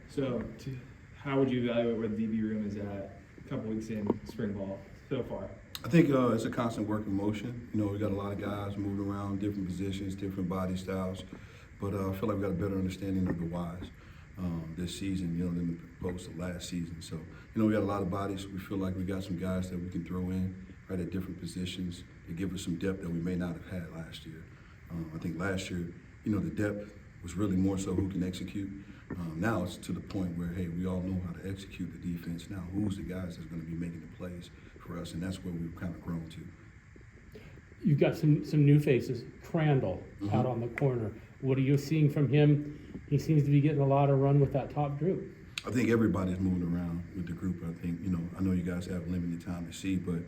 So, how would you evaluate where the DB room is at a couple weeks in spring ball so far? I think it's a constant work in motion. You know, we got a lot of guys moving around, different positions, different body styles, but I feel like we got a better understanding of the whys this season, you know, than opposed to last season. So, you know, we got a lot of bodies. We feel like we got some guys that we can throw in right at different positions to give us some depth that we may not have had last year. I think last year, you know, the depth was really more so who can execute. Now it's to the point where, hey, we all know how to execute the defense. Now, who's the guys that's going to be making the plays for us? And that's where we've kind of grown to. You've got some new faces. Crandall out on the corner. What are you seeing from him? He seems to be getting a lot of run with that top group. I think everybody's moving around with the group. I think, you know, I know you guys have limited time to see, but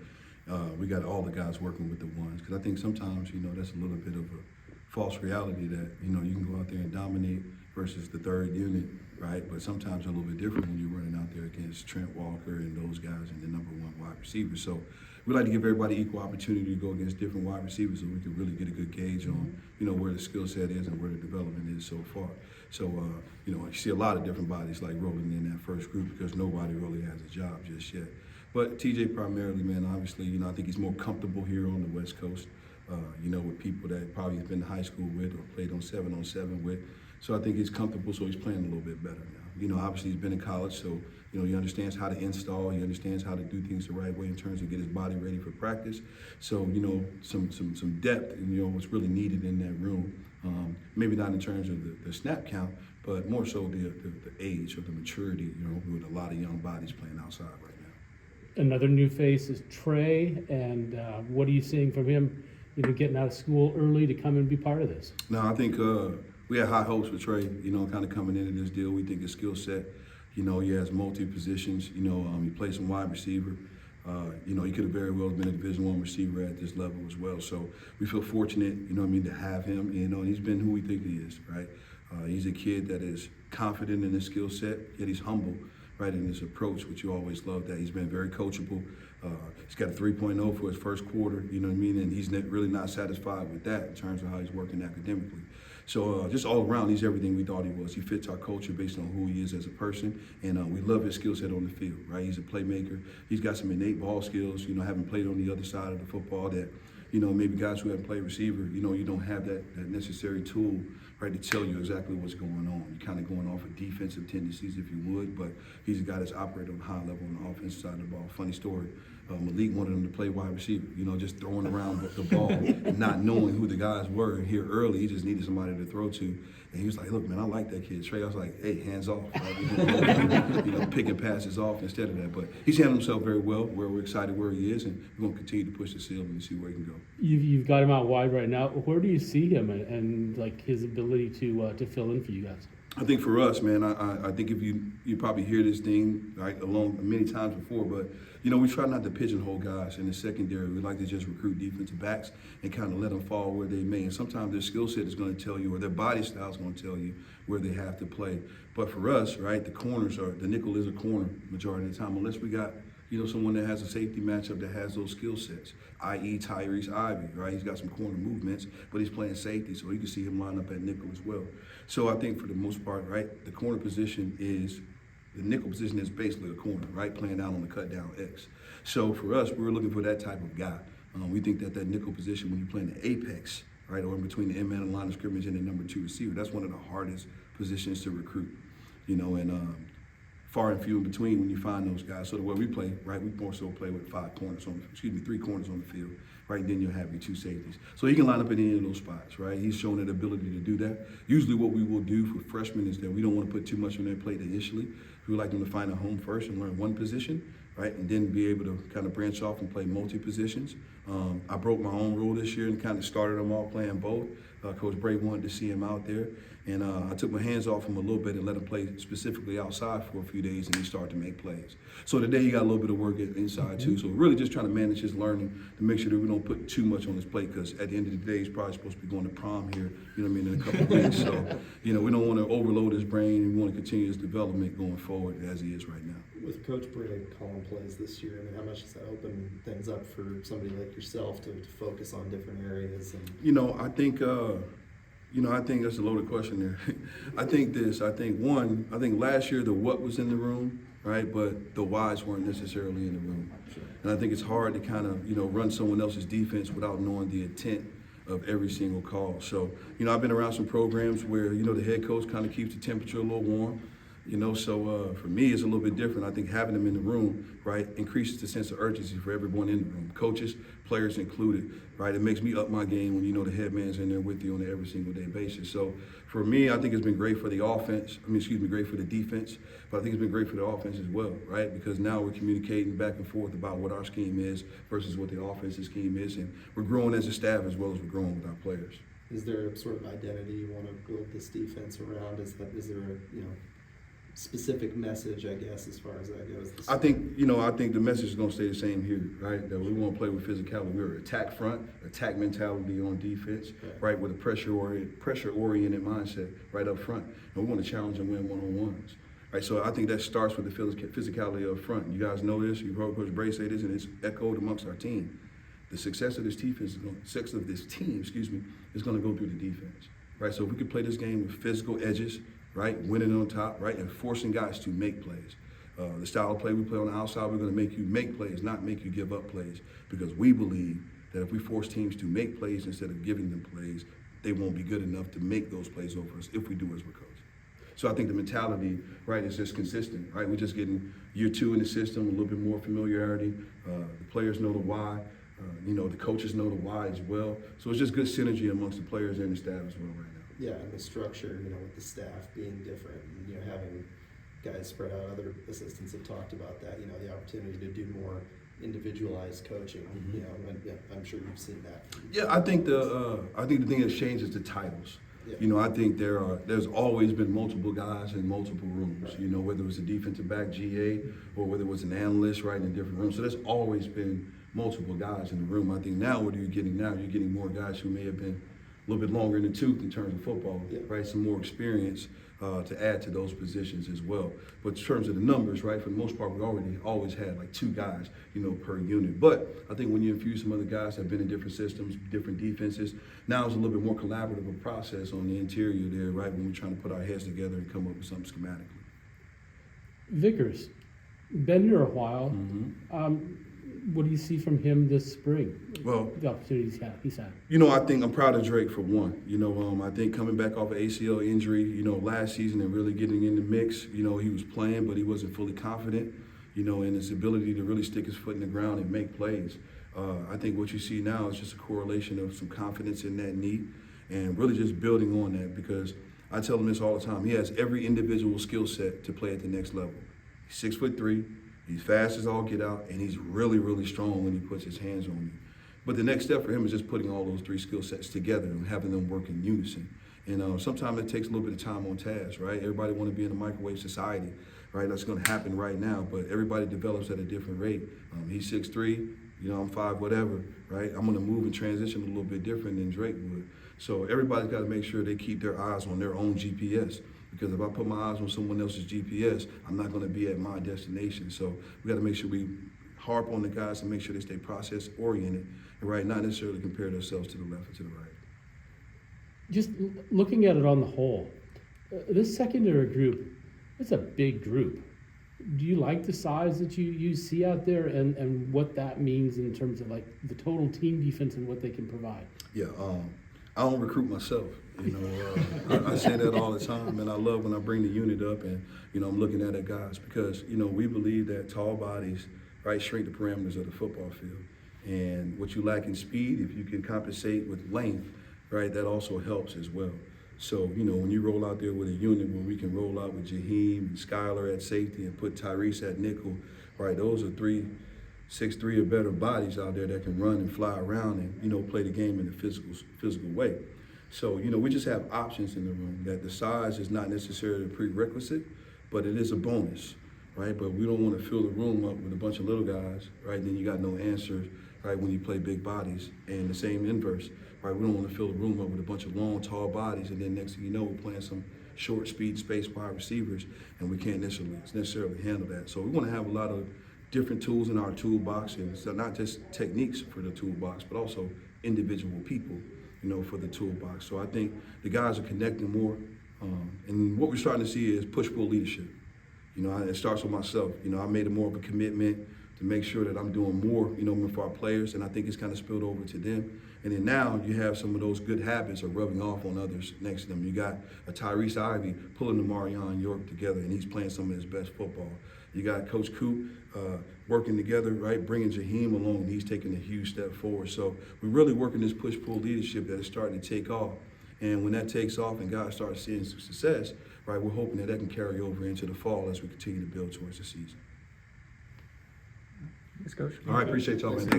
we got all the guys working with the ones. Because I think sometimes, you know, that's a little bit of a false reality that, you know, you can go out there and dominate versus the third unit, right? But sometimes a little bit different when you're running out there against Trent Walker and those guys and the number one wide receiver. So we like to give everybody equal opportunity to go against different wide receivers so we can really get a good gauge on, you know, where the skill set is and where the development is so far. So, you know, you see a lot of different bodies like rolling in that first group because nobody really has a job just yet. But TJ primarily, man, obviously, you know, I think he's more comfortable here on the West Coast, you know, with people that probably he's been to high school with or played on 7-on-7 with. So I think he's comfortable, so he's playing a little bit better now. You know, obviously he's been in college, so, you know, he understands how to install, he understands how to do things the right way in terms of get his body ready for practice. So, you know, some depth, and, you know, what's really needed in that room. Maybe not in terms of the snap count, but more so the age or the maturity, you know, with a lot of young bodies playing outside right now. Another new face is Trey, and what are you seeing from him? You know, getting out of school early to come and be part of this. No, I think we had high hopes for Trey, you know, kind of coming into this deal. We think his skill set, you know, he has multi-positions. You know, he plays some wide receiver. You know, he could have very well been a Division I receiver at this level as well. So we feel fortunate, you know what I mean, to have him. You know, he's been who we think he is, right? He's a kid that is confident in his skill set, yet he's humble, right, in his approach, which you always love that. He's been very coachable. He's got a 3.0 for his first quarter, you know what I mean? And he's really not satisfied with that in terms of how he's working academically. So just all around, he's everything we thought he was. He fits our culture based on who he is as a person, and we love his skill set on the field, right? He's a playmaker. He's got some innate ball skills, you know, having played on the other side of the football that, you know, maybe guys who haven't played receiver, you know, you don't have that necessary tool, right, to tell you exactly what's going on. You're kind of going off of defensive tendencies, if you would, but he's a guy that's operated on a high level on the offensive side of the ball. Funny story, Malik wanted him to play wide receiver, you know, just throwing around the ball and not knowing who the guys were here early. He just needed somebody to throw to. And he was like, look, man, I like that kid. Trey, I was like, hey, hands off. Right? You know, picking passes off instead of that. But he's handled himself very well, where we're excited where he is, and we're going to continue to push the ceiling and see where he can go. You've got him out wide right now. Where do you see him and like his ability to fill in for you guys? I think for us, man, I think if you probably hear this thing right along many times before, but you know, we try not to pigeonhole guys in the secondary. We like to just recruit defensive backs and kind of let them fall where they may. And sometimes their skill set is going to tell you, or their body style is going to tell you where they have to play. But for us, right, the nickel is a corner majority of the time, unless we got, you know, someone that has a safety matchup that has those skill sets, i.e. Tyrese Ivy, right? He's got some corner movements, but he's playing safety, so you can see him line up at nickel as well. So I think for the most part, right, the corner position is, the nickel position is basically a corner, right, playing out on the cut down X. So for us, we're looking for that type of guy. We think that nickel position, when you play in the apex, right, or in between the end man and line of scrimmage and the number 2 receiver, that's one of the hardest positions to recruit, you know, and far and few in between when you find those guys. So the way we play, right, we more so play with 3 corners on the field, right, and then you'll have your 2 safeties. So he can line up in any of those spots, right? He's shown that ability to do that. Usually what we will do for freshmen is that we don't want to put too much on their plate initially. We like them to find a home first and learn one position, right, and then be able to kind of branch off and play multi-positions. I broke my own rule this year and kind of started them all playing both. Coach Bray wanted to see him out there, and I took my hands off him a little bit and let him play specifically outside for a few days, and he started to make plays. So today he got a little bit of work inside too. So we're really just trying to manage his learning to make sure that we don't put too much on his plate, because at the end of the day, he's probably supposed to be going to prom here, you know what I mean, in a couple of weeks. So, you know, we don't want to overload his brain, and we want to continue his development going forward as he is right now. With Coach Bray calling plays this year, I mean, how much does that open things up for somebody like yourself to focus on different areas? And you know, I think You know, I think that's a loaded question there. I think last year the what was in the room, right? But the whys weren't necessarily in the room. And I think it's hard to kind of, run someone else's defense without knowing the intent of every single call. So, I've been around some programs where, the head coach kind of keeps the temperature a little warm. So for me, it's a little bit different. I think having them in the room, right, increases the sense of urgency for everyone in the room, coaches, players included, right? It makes me up my game when the head man's in there with you on an every single day basis. So for me, I think it's been great for the great for the defense, but I think it's been great for the offense as well, right? Because now we're communicating back and forth about what our scheme is versus what the offensive scheme is, and we're growing as a staff as well as we're growing with our players. Is there a sort of identity you want to build this defense around? Is there a specific message, I guess, as far as that goes? I think the message is going to stay the same here, right? That we want to play with physicality. We're attack front, attack mentality on defense, right? With a pressure-oriented mindset right up front. And we want to challenge and win one-on-ones, right? So I think that starts with the physicality up front. You guys know this. You've heard Coach Bray say this, and it's echoed amongst our team. The success of this team is going to go through the defense, right? So if we can play this game with physical edges, right, winning on top, right, and forcing guys to make plays. The style of play we play on the outside, we're going to make you make plays, not make you give up plays, because we believe that if we force teams to make plays instead of giving them plays, they won't be good enough to make those plays over us if we do as we're coached. So I think the mentality, right, is just consistent, right? We're just getting year 2 in the system, a little bit more familiarity. The players know the why. The coaches know the why as well. So it's just good synergy amongst the players and the staff as well right now. Yeah, and the structure, with the staff being different, and, having guys spread out. Other assistants have talked about that, the opportunity to do more individualized coaching. Mm-hmm. I'm sure you've seen that. Yeah, I think the thing that's changed is the titles. Yeah. I think there's always been multiple guys in multiple rooms. Right. Whether it was a defensive back GA or whether it was an analyst, right, in a different room. So there's always been multiple guys in the room. I think now, what are you getting now? You're getting more guys who may have been a little bit longer in the tooth in terms of football, right? Some more experience to add to those positions as well. But in terms of the numbers, right, for the most part, we always had like 2 guys, per unit. But I think when you infuse some other guys that have been in different systems, different defenses, now it's a little bit more collaborative of a process on the interior there, right, when we're trying to put our heads together and come up with something schematically. Vickers, been here a while. Mm-hmm. What do you see from him this spring? Well, the opportunities he's had. I think I'm proud of Drake for one. I think coming back off an ACL injury, last season and really getting in the mix, he was playing, but he wasn't fully confident, in his ability to really stick his foot in the ground and make plays. I think what you see now is just a correlation of some confidence in that knee and really just building on that, because I tell him this all the time. He has every individual skill set to play at the next level. He's 6'3". He's fast as all get out, and he's really, really strong when he puts his hands on you. But the next step for him is just putting all those 3 skill sets together and having them work in unison. And sometimes it takes a little bit of time on task, right? Everybody want to be in a microwave society, right? That's going to happen right now, but everybody develops at a different rate. He's 6'3", I'm 5 whatever, right? I'm going to move and transition a little bit different than Drake would. So everybody's got to make sure they keep their eyes on their own GPS. Because if I put my eyes on someone else's GPS, I'm not going to be at my destination. So we got to make sure we harp on the guys and make sure they stay process-oriented, right? Not necessarily compare themselves to the left or to the right. Just looking at it on the whole, this secondary group, it's a big group. Do you like the size that you see out there and what that means in terms of like the total team defense and what they can provide? Yeah, I don't recruit myself. I say that all the time, and I love when I bring the unit up and, I'm looking at guys because, we believe that tall bodies, right, shrink the parameters of the football field. And what you lack in speed, if you can compensate with length, right, that also helps as well. So, when you roll out there with a unit where we can roll out with Jaheim and Skylar at safety and put Tyrese at nickel, right, those are 6'3" or better bodies out there that can run and fly around and, play the game in a physical way. So, we just have options in the room that the size is not necessarily a prerequisite, but it is a bonus, right? But we don't want to fill the room up with a bunch of little guys, right? Then you got no answers, right, when you play big bodies. And the same inverse, right? We don't want to fill the room up with a bunch of long, tall bodies, and then next thing you know, we're playing some short speed, space wide receivers, and we can't necessarily handle that. So we want to have a lot of different tools in our toolbox, and so not just techniques for the toolbox, but also individual people for the toolbox. So I think the guys are connecting more. And what we're starting to see is push-pull leadership. It starts with myself. I made it more of a commitment to make sure that I'm doing more, for our players, and I think it's kind of spilled over to them. And then now you have some of those good habits of rubbing off on others next to them. You got a Tyrese Ivey pulling the Marion York together, and he's playing some of his best football. You got Coach Coop working together, right, bringing Jaheim along, and he's taking a huge step forward. So we're really working this push-pull leadership that is starting to take off. And when that takes off and guys start seeing some success, right, we're hoping that can carry over into the fall as we continue to build towards the season. Thanks, Coach. All right, appreciate y'all, man. Thanks.